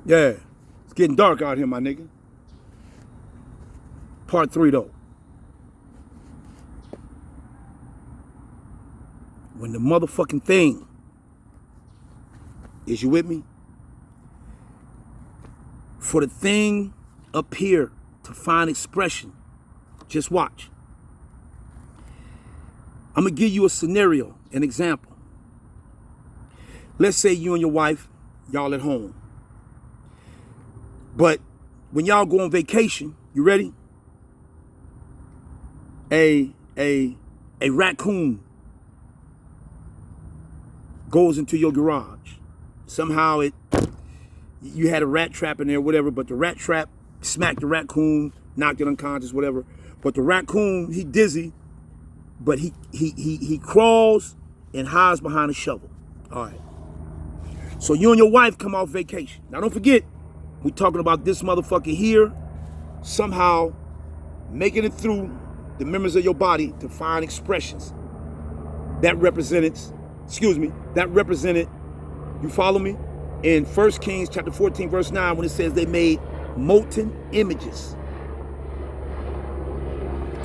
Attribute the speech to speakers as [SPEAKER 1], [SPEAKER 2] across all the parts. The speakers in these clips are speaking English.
[SPEAKER 1] Yeah, it's getting dark out here, my nigga. Part 3, though. When the motherfucking thing, is you with me? For the thing up here to find expression, just watch. I'm gonna give you a scenario, an example. Let's say you and your wife, y'all at home. But when y'all go on vacation, you ready? A raccoon goes into your garage. Somehow you had a rat trap in there, whatever, but the rat trap smacked the raccoon, knocked it unconscious, whatever. But the raccoon, he dizzy, but he crawls and hides behind a shovel. All right. So you and your wife come off vacation. Now don't forget, we talking about this motherfucker here somehow making it through the members of your body to find expressions that represented, you follow me? In 1 Kings 14, verse 9, when it says they made molten images.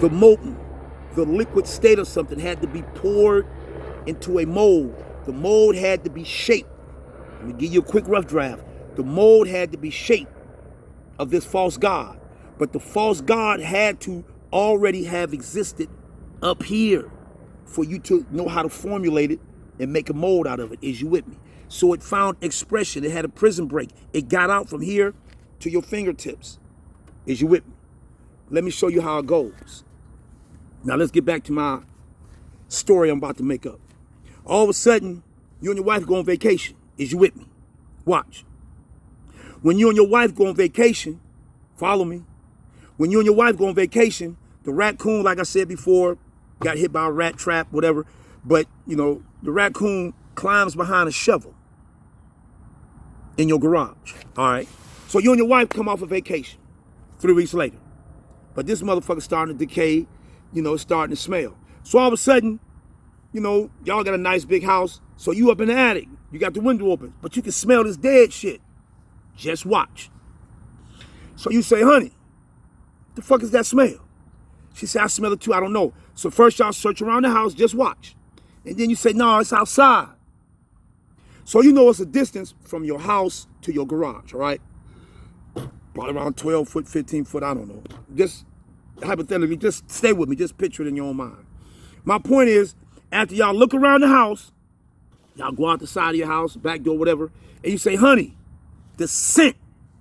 [SPEAKER 1] The molten, the liquid state of something had to be poured into a mold. The mold had to be shaped. Let me give you a quick rough draft. The mold had to be shaped of this false god. But the false god had to already have existed up here for you to know how to formulate it and make a mold out of it. Is you with me? So it found expression. It had a prison break. It got out from here to your fingertips. Is you with me? Let me show you how it goes. Now let's get back to my story I'm about to make up. All of a sudden, you and your wife go on vacation. Is you with me? Watch. When you and your wife go on vacation, follow me. When you and your wife go on vacation, the raccoon, like I said before, got hit by a rat trap, whatever. But, you know, the raccoon climbs behind a shovel in your garage. All right. So you and your wife come off a vacation 3 weeks later. But this motherfucker's starting to decay, you know, it's starting to smell. So all of a sudden, you know, y'all got a nice big house. So you up in the attic. You got the window open, but you can smell this dead shit. Just watch. So you say, honey, the fuck is that smell? She said, I smell it too, I don't know. So first y'all search around the house, just watch. And then you say, no, it's outside. So you know it's a distance from your house to your garage, all right? Probably around 12 foot, 15 foot, I don't know. Just hypothetically, just stay with me, just picture it in your own mind. My point is, after y'all look around the house, y'all go out the side of your house, back door, whatever, and you say, honey, the scent,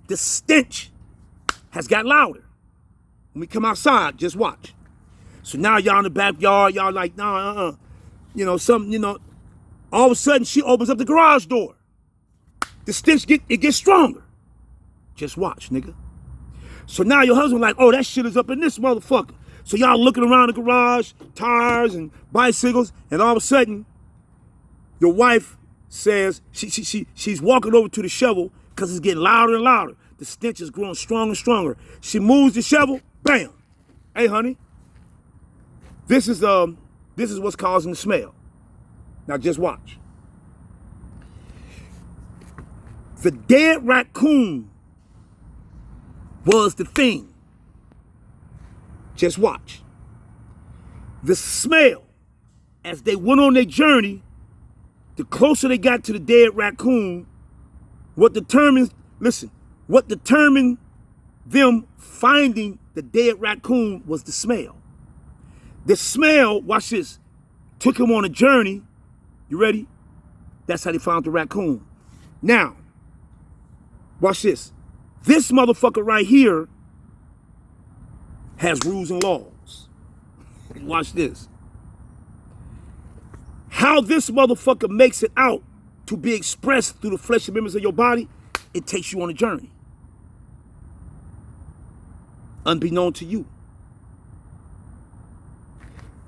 [SPEAKER 1] the stench has got louder. When we come outside, just watch. So now y'all in the backyard, y'all like, nah, you know, something, you know. All of a sudden, she opens up the garage door. The stench gets stronger. Just watch, nigga. So now your husband like, oh, that shit is up in this motherfucker. So y'all looking around the garage, tires and bicycles, and all of a sudden, your wife says, she's walking over to the shovel because it's getting louder and louder. The stench is growing stronger and stronger. She moves the shovel, bam. Hey, honey, this is what's causing the smell. Now just watch. The dead raccoon was the thing. Just watch. The smell, as they went on their journey, the closer they got to the dead raccoon, what determined them finding the dead raccoon was the smell. The smell, watch this, took them on a journey. You ready? That's how they found the raccoon. Now, watch this. This motherfucker right here has rules and laws. Watch this. How this motherfucker makes it out to be expressed through the flesh and members of your body, it takes you on a journey. Unbeknown to you.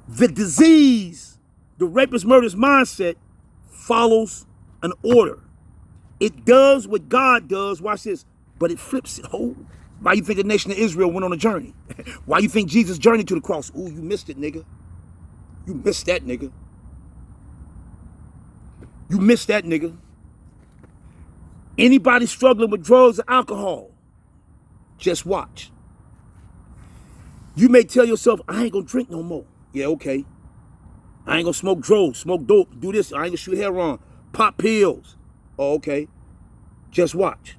[SPEAKER 1] The disease, the rapist murderous mindset, follows an order. It does what God does, watch this, but it flips it. Oh, why you think the nation of Israel went on a journey? Why you think Jesus journeyed to the cross? Ooh, you missed it, nigga. You missed that, nigga. You missed that, nigga. Anybody struggling with drugs or alcohol, just watch. You may tell yourself, I ain't gonna drink no more. Yeah, okay. I ain't gonna smoke drugs, smoke dope, do this. I ain't gonna shoot heroin, pop pills. Oh, okay. Just watch.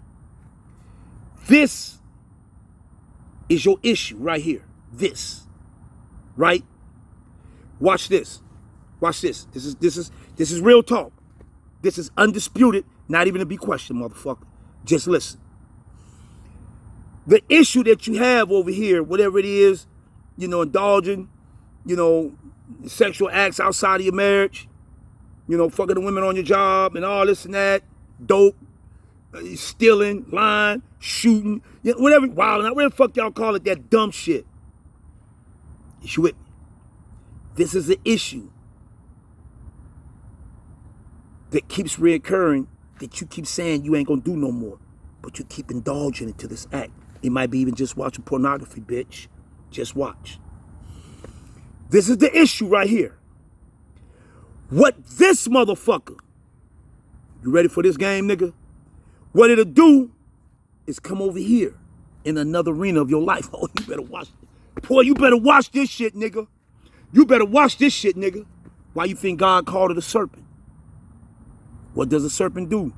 [SPEAKER 1] This is your issue right here. This, right? Watch this. Watch this. This is real talk. This is undisputed, not even to be questioned, motherfucker. Just listen. The issue that you have over here, whatever it is, you know, indulging, you know, sexual acts outside of your marriage, you know, fucking the women on your job and all this and that, dope, stealing, lying, shooting, you know, whatever, wilding out, whatever the fuck y'all call it, that dumb shit. Is you with me? This is an issue that keeps reoccurring, that you keep saying you ain't gonna do no more, but you keep indulging into this act. It might be even just watching pornography, bitch. Just watch. This is the issue right here. What this motherfucker, you ready for this game, nigga? What it'll do is come over here in another arena of your life. Oh, you better watch it. Boy, you better watch this shit, nigga. You better watch this shit, nigga. Why you think God called it a serpent? What does a serpent do?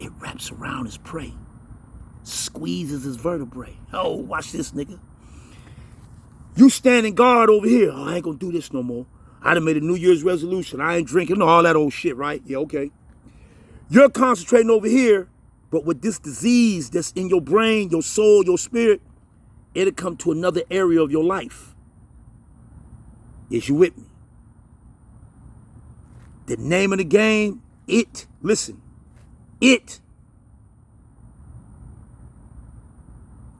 [SPEAKER 1] It wraps around his prey, squeezes his vertebrae. Oh, watch this, nigga. You standing guard over here. Oh, I ain't gonna do this no more. I done made a New Year's resolution. I ain't drinking, all that old shit, right? Yeah, okay. You're concentrating over here, but with this disease that's in your brain, your soul, your spirit, it'll come to another area of your life. Is you with me? The name of the game, listen,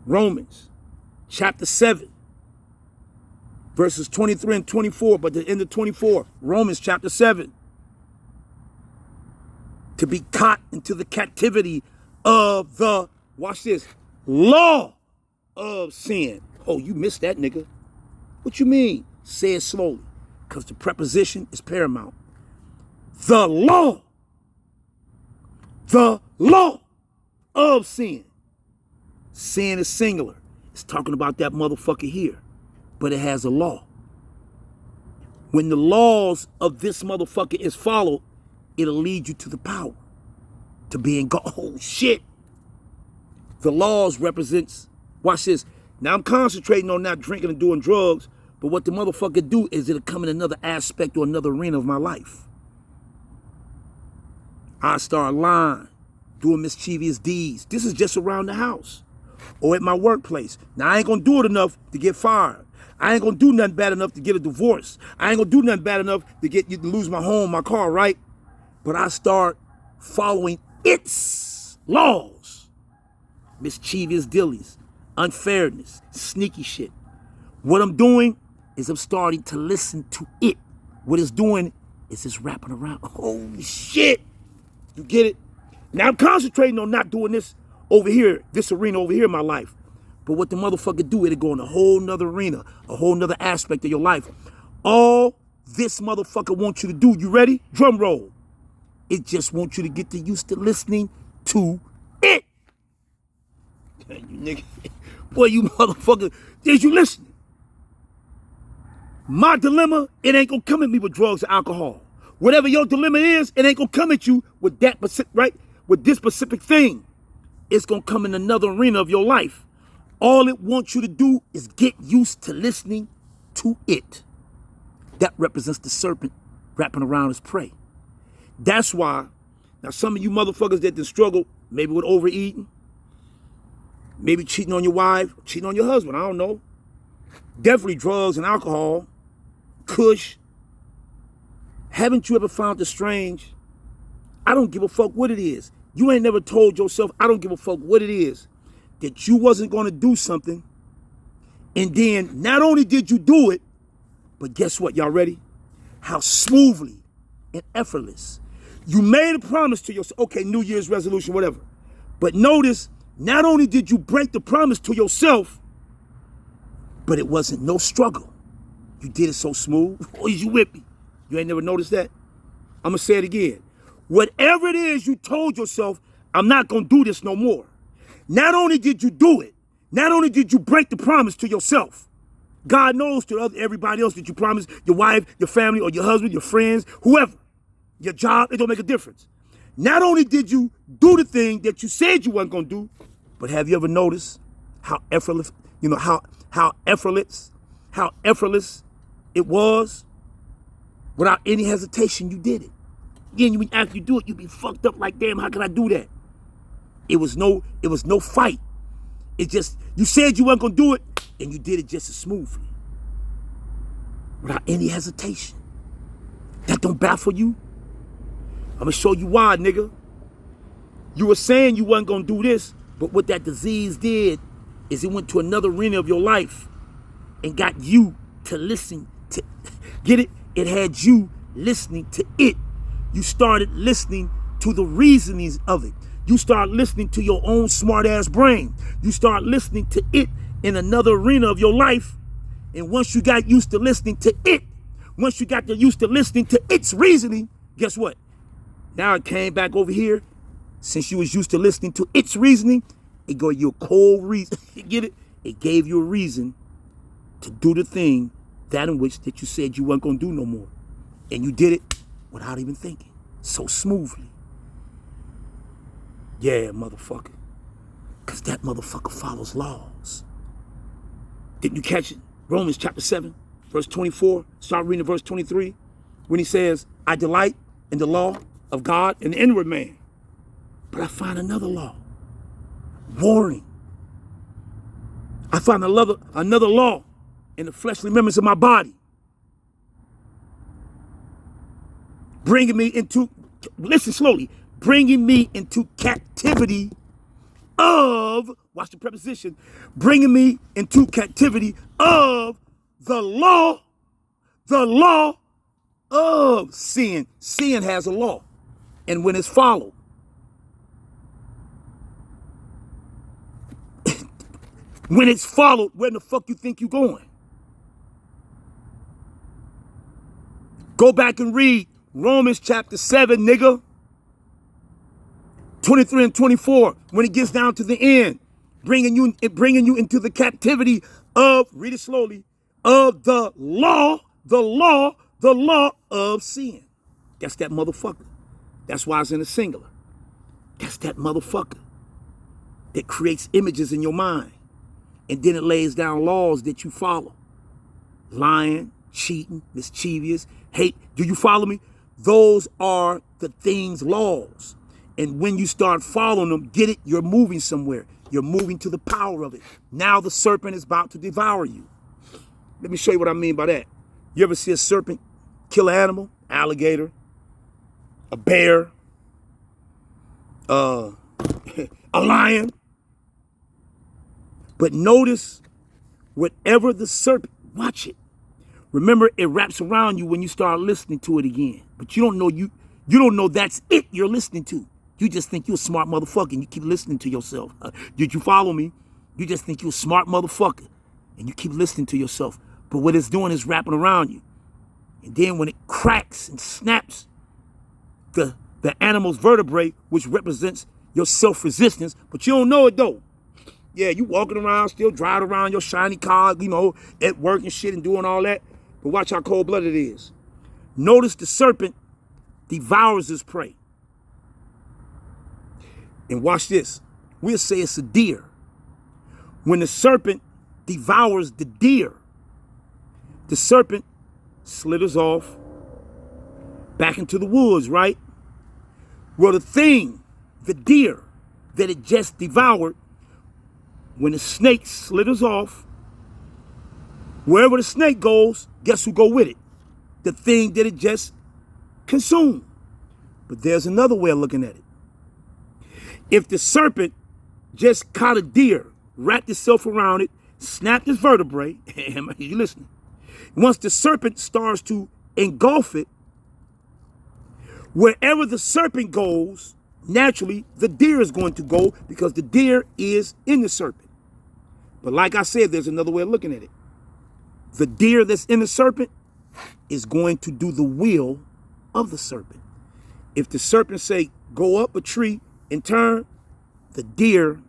[SPEAKER 1] Romans chapter 7, verses 23 and 24, but the end of 24, Romans chapter 7. To be caught into the captivity of the, watch this, law of sin. Oh, you missed that, nigga. What you mean? Say it slowly, because the preposition is paramount. The law of sin. Sin is singular. It's talking about that motherfucker here, but it has a law. When the laws of this motherfucker is followed, it'll lead you to the power, to being God. Oh, shit. The laws represents, watch this. Now I'm concentrating on not drinking and doing drugs, but what the motherfucker do is it'll come in another aspect or another arena of my life. I start lying, doing mischievous deeds. This is just around the house or at my workplace. Now, I ain't gonna do it enough to get fired. I ain't gonna do nothing bad enough to get a divorce. I ain't gonna do nothing bad enough to lose my home, my car, right? But I start following its laws. Mischievous dealings, unfairness, sneaky shit. What I'm doing is I'm starting to listen to it. What it's doing is it's wrapping around. Holy shit. You get it? Now I'm concentrating on not doing this over here, this arena over here in my life. But what the motherfucker do, it'll go in a whole nother arena, a whole nother aspect of your life. All this motherfucker wants you to do, you ready? Drum roll. It just wants you to get used to listening to it. You nigga, boy, you motherfucker, is you listening? My dilemma, it ain't gonna come at me with drugs or alcohol. Whatever your dilemma is, it ain't gonna come at you with that specific, right? With this specific thing. It's gonna come in another arena of your life. All it wants you to do is get used to listening to it. That represents the serpent wrapping around his prey. That's why, now some of you motherfuckers that done struggle, maybe with overeating, maybe cheating on your wife, cheating on your husband, I don't know. Definitely drugs and alcohol, kush. Haven't you ever found it strange? I don't give a fuck what it is. You ain't never told yourself, I don't give a fuck what it is, that you wasn't gonna do something. And then not only did you do it, but guess what, y'all ready? How smoothly and effortless. You made a promise to yourself, okay, New Year's resolution, whatever. But notice, not only did you break the promise to yourself, but it wasn't no struggle. You did it so smooth. Oh, is you with me? You ain't never noticed that? I'm gonna say it again. Whatever it is you told yourself, I'm not going to do this no more. Not only did you do it, not only did you break the promise to yourself, God knows to everybody else that you promised, your wife, your family, or your husband, your friends, whoever, your job, it don't make a difference. Not only did you do the thing that you said you weren't going to do, but have you ever noticed how effortless, how effortless it was? Without any hesitation, you did it. Then after you do it, you be fucked up like, damn, how can I do that? It was no fight. It just, you said you weren't gonna do it, and you did it just as smoothly. Without any hesitation. That don't baffle you? I'm gonna show you why, nigga. You were saying you wasn't gonna do this, but what that disease did is it went to another arena of your life and got you to listen to, get it? It had you listening to it. You started listening to the reasonings of it. You start listening to your own smart ass brain. You start listening to it in another arena of your life. And once you got used to listening to it, once you got used to listening to its reasoning, guess what? Now it came back over here. Since you was used to listening to its reasoning, it gave you a cold reason. Get it? It gave you a reason to do the thing that in which that you said you weren't going to do no more. And you did it without even thinking. So smoothly. Yeah, motherfucker. Because that motherfucker follows laws. Didn't you catch it? Romans chapter 7, verse 24. Start reading verse 23. When he says, I delight in the law of God in the inward man. But I find another law. Warring. I find another law in the fleshly members of my body. Bringing me into, listen slowly, bringing me into captivity of, watch the preposition, bringing me into captivity of the law of sin. Sin has a law. And when it's followed, when it's followed, where the fuck you think you're going? Go back and read Romans chapter 7, nigga. 23 and 24, when it gets down to the end, bringing you into the captivity of, read it slowly, of the law of sin. That's that motherfucker. That's why it's in the singular. That's that motherfucker that creates images in your mind. And then it lays down laws that you follow. Lying, cheating, mischievous, hate. Do you follow me? Those are the things, laws. And when you start following them, get it? You're moving somewhere. You're moving to the power of it. Now the serpent is about to devour you. Let me show you what I mean by that. You ever see a serpent kill an animal? Alligator, a bear, a lion. But notice, whatever the serpent, watch it. Remember, it wraps around you when you start listening to it again. But you don't know that's it you're listening to. You just think you're a smart motherfucker and you keep listening to yourself. Did you follow me? You just think you're a smart motherfucker and you keep listening to yourself. But what it's doing is wrapping around you. And then when it cracks and snaps the animal's vertebrae, which represents your self-resistance, but you don't know it though. Yeah, you walking around, still driving around your shiny car, at work and shit and doing all that. But watch how cold-blooded it is. Notice the serpent devours his prey. And watch this. We'll say it's a deer. When the serpent devours the deer, the serpent slithers off back into the woods, right? Well, the thing, the deer that it just devoured, when the snake slithers off, wherever the snake goes, guess who go with it? The thing that it just consumed. But there's another way of looking at it. If the serpent just caught a deer, wrapped itself around it, snapped its vertebrae, you listening? Once the serpent starts to engulf it, wherever the serpent goes, naturally the deer is going to go because the deer is in the serpent. But like I said, there's another way of looking at it. The deer that's in the serpent is going to do the will of the serpent. If the serpent say, go up a tree and turn, the deer,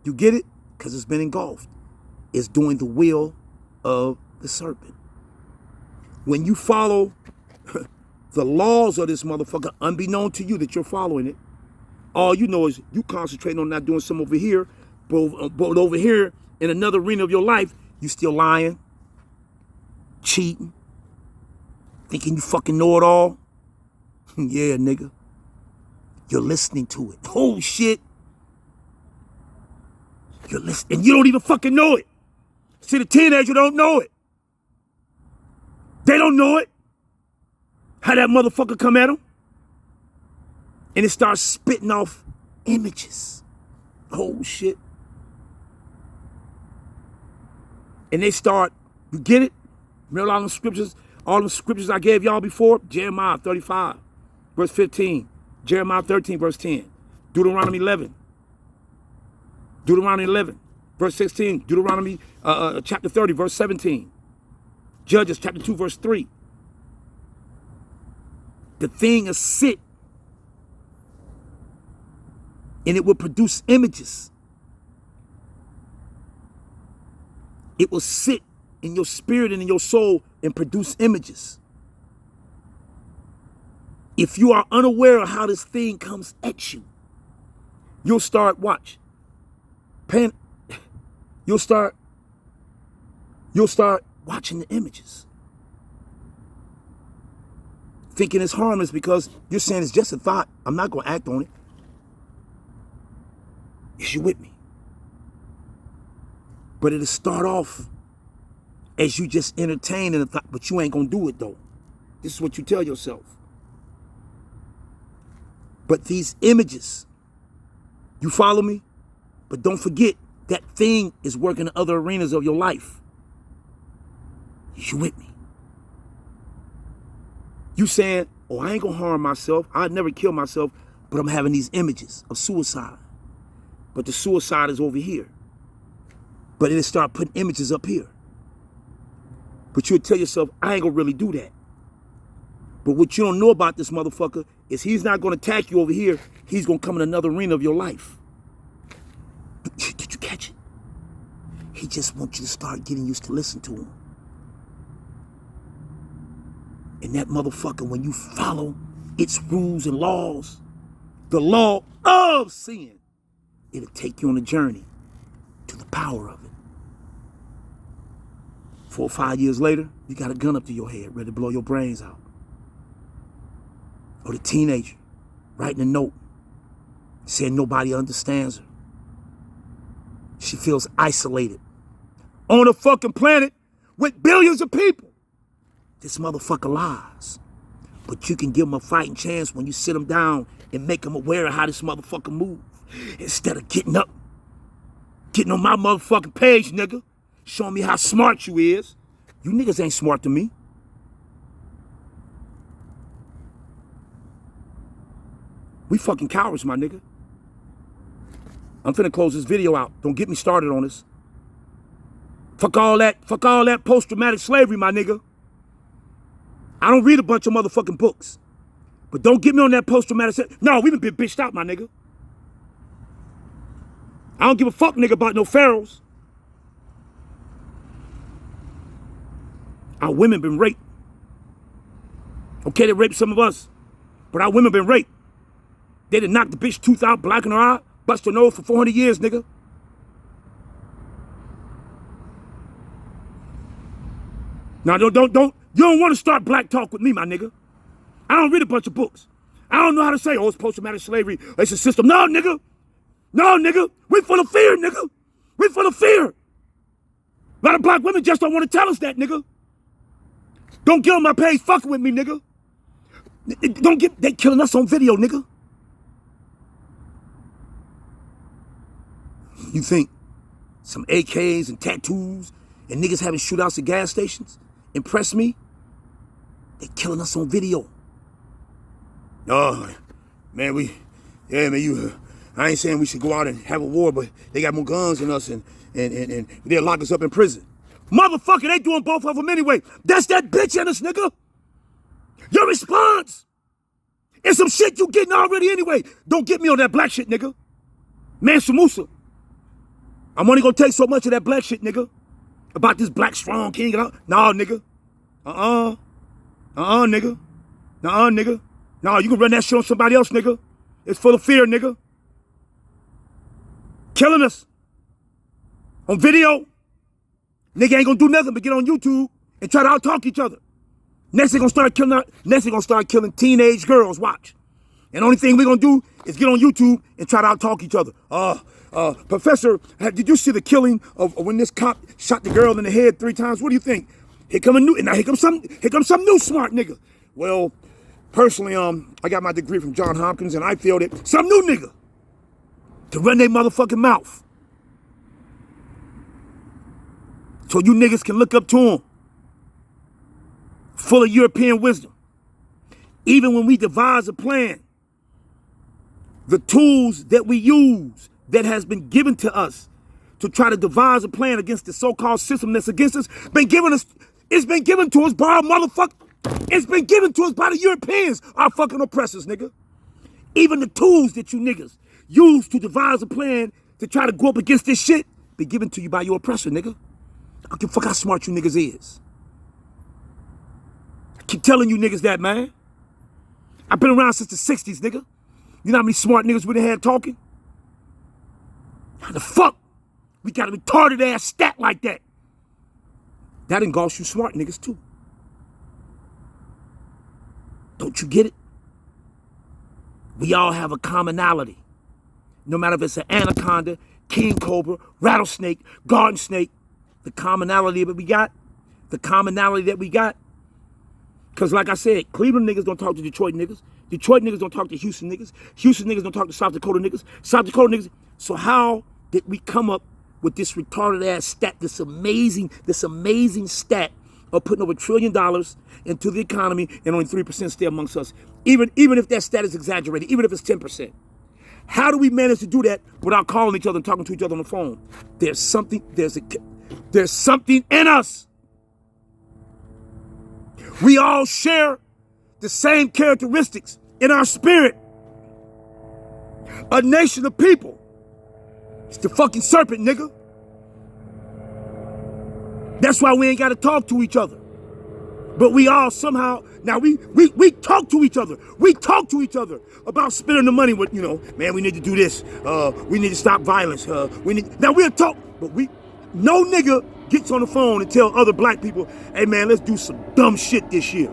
[SPEAKER 1] you get it? Because it's been engulfed, is doing the will of the serpent. When you follow the laws of this motherfucker, unbeknown to you that you're following it, all you know is you concentrating on not doing some over here, but over here in another arena of your life, you still lying, cheating, thinking you fucking know it all. Yeah, nigga. You're listening to it. Oh, shit. You're listening. And you don't even fucking know it. See, the teenager don't know it. They don't know it. How that motherfucker come at them. And it starts spitting off images. Oh, shit. And they start, you get it? Remember all the scriptures I gave y'all before? Jeremiah 35, verse 15. Jeremiah 13, verse 10. Deuteronomy 11. Deuteronomy 11, verse 16. Deuteronomy chapter 30, verse 17. Judges chapter 2, verse 3. The thing is sit, and it will produce images. It will sit in your spirit and in your soul and produce images. If you are unaware of how this thing comes at you, you'll start, watch, you'll start watching the images. Thinking it's harmless because you're saying it's just a thought. I'm not going to act on it. Is you with me? But it'll start off as you just entertaining a thought, but you ain't going to do it though. This is what you tell yourself. But these images, you follow me? But don't forget, that thing is working in other arenas of your life. You with me? You saying, oh, I ain't gonna harm myself. I'd never kill myself, but I'm having these images of suicide. But the suicide is over here. But it'll start putting images up here. But you'll tell yourself, I ain't gonna really do that. But what you don't know about this motherfucker is he's not gonna attack you over here. He's gonna come in another arena of your life. Did you catch it? He just wants you to start getting used to listen to him. And that motherfucker, when you follow its rules and laws, the law of sin, it'll take you on a journey to the power of it. 4 or 5 years later, you got a gun up to your head, ready to blow your brains out. Or the teenager writing a note saying nobody understands her. She feels isolated on a fucking planet with billions of people. This motherfucker lies. But you can give him a fighting chance when you sit him down and make him aware of how this motherfucker moves. Instead of getting up, getting on my motherfucking page, nigga, showing me how smart you is. You niggas ain't smart to me. We fucking cowards, my nigga. I'm finna close this video out. Don't get me started on this. Fuck all that post-traumatic slavery, my nigga. I don't read a bunch of motherfucking books. But don't get me on that post-traumatic slavery. No, we been bitched out, my nigga. I don't give a fuck, nigga, about no pharaohs. Our women been raped. Okay, they raped some of us. But our women been raped. They done knocked the bitch tooth out, blacken her eye, bust her nose for 400 years, nigga. Now, you don't want to start black talk with me, my nigga. I don't read a bunch of books. I don't know how to say, oh, it's post-traumatic slavery, it's a system. No, nigga. No, nigga. We full of fear, nigga. We full of fear. A lot of black women just don't want to tell us that, nigga. Don't get on my page fucking with me, nigga. They killing us on video, nigga. You think some AKs and tattoos and niggas having shootouts at gas stations impress me? They killing us on video. Oh, man, I ain't saying we should go out and have a war, but they got more guns than us and they'll lock us up in prison. Motherfucker, they doing both of them anyway. That's that bitch in us, nigga. Your response It's some shit you getting already anyway. Don't get me on that black shit, nigga. Mansa Musa. I'm only gonna take so much of that black shit, nigga. About this black strong king. Nah, nigga. Nigga. Nigga. Nah, you can run that shit on somebody else, nigga. It's full of fear, nigga. Killing us. On video. Nigga ain't gonna do nothing but get on YouTube and try to out-talk each other. Next they gonna start killing teenage girls, watch. And the only thing we gonna do is get on YouTube and try to out-talk each other. Professor, did you see the killing of when this cop shot the girl in the head 3 times? What do you think? Here comes some new smart nigga. Well, personally, I got my degree from Johns Hopkins, and I feel that some new nigga to run their motherfucking mouth. So you niggas can look up to him. Full of European wisdom. Even when we devise a plan, the tools that we use that has been given to us to try to devise a plan against the so-called system that's against us, it's been given to us by our motherfucker. It's been given to us by the Europeans, our fucking oppressors, nigga. Even the tools that you niggas use to devise a plan to try to go up against this shit been given to you by your oppressor, nigga. I don't give a fuck how smart you niggas is. I keep telling you niggas that, man. I've been around since the 60s, nigga. You know how many smart niggas we done had talking? How the fuck we got a retarded ass stat like that? That engulfs you smart niggas too. Don't you get it? We all have a commonality. No matter if it's an anaconda, king cobra, rattlesnake, garden snake, the commonality that we got, because like I said, Cleveland niggas don't talk to Detroit niggas. Detroit niggas don't talk to Houston niggas. Houston niggas don't talk to South Dakota niggas. South Dakota niggas. So how did we come up with this retarded ass stat, this amazing stat of putting over $1 trillion into the economy and only 3% stay amongst us? Even if that stat is exaggerated, even if it's 10%. How do we manage to do that without calling each other and talking to each other on the phone? There's something in us. We all share the same characteristics in our spirit. A nation of people. It's the fucking serpent, nigga. That's why we ain't got to talk to each other. But we all somehow, now we talk to each other. We talk to each other about spending the money with, man, we need to do this. We need to stop violence. Now we'll talk, but no nigga gets on the phone and tell other black people, hey man, let's do some dumb shit this year.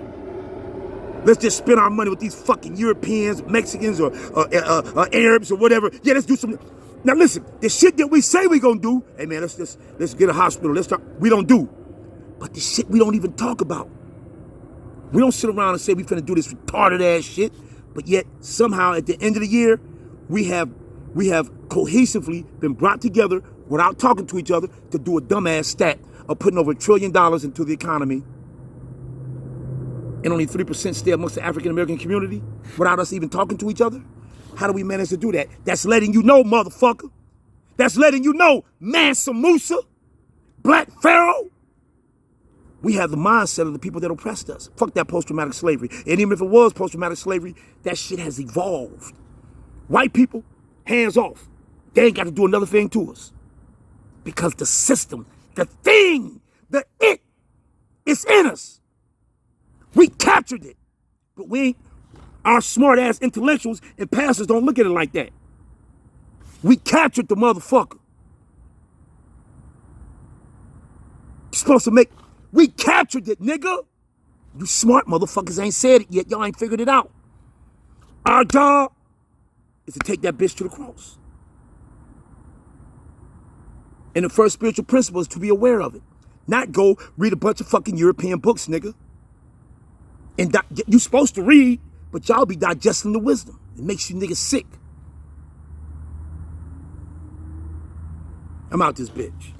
[SPEAKER 1] Let's just spend our money with these fucking Europeans, Mexicans, or Arabs or whatever. Yeah, let's do some. Now listen, the shit that we say we gonna do, hey man, let's get a hospital. Let's talk. We don't do. But the shit we don't even talk about. We don't sit around and say we finna do this retarded ass shit, but yet somehow at the end of the year, we have cohesively been brought together without talking to each other to do a dumbass stat of putting over $1 trillion into the economy and only 3% stay amongst the African American community without us even talking to each other. How do we manage to do that? That's letting you know, motherfucker. That's letting you know, Mansa Musa, Black Pharaoh. We have the mindset of the people that oppressed us. Fuck that post-traumatic slavery. And even if it was post-traumatic slavery, that shit has evolved. White people, hands off. They ain't got to do another thing to us. Because the system, the thing, the it, is in us. We captured it. But our smart-ass intellectuals and pastors don't look at it like that. We captured the motherfucker. We captured it, nigga. You smart motherfuckers ain't said it yet. Y'all ain't figured it out. Our job is to take that bitch to the cross. And the first spiritual principle is to be aware of it. Not go read a bunch of fucking European books, nigga. And you supposed to read, but y'all be digesting the wisdom. It makes you niggas sick. I'm out this bitch.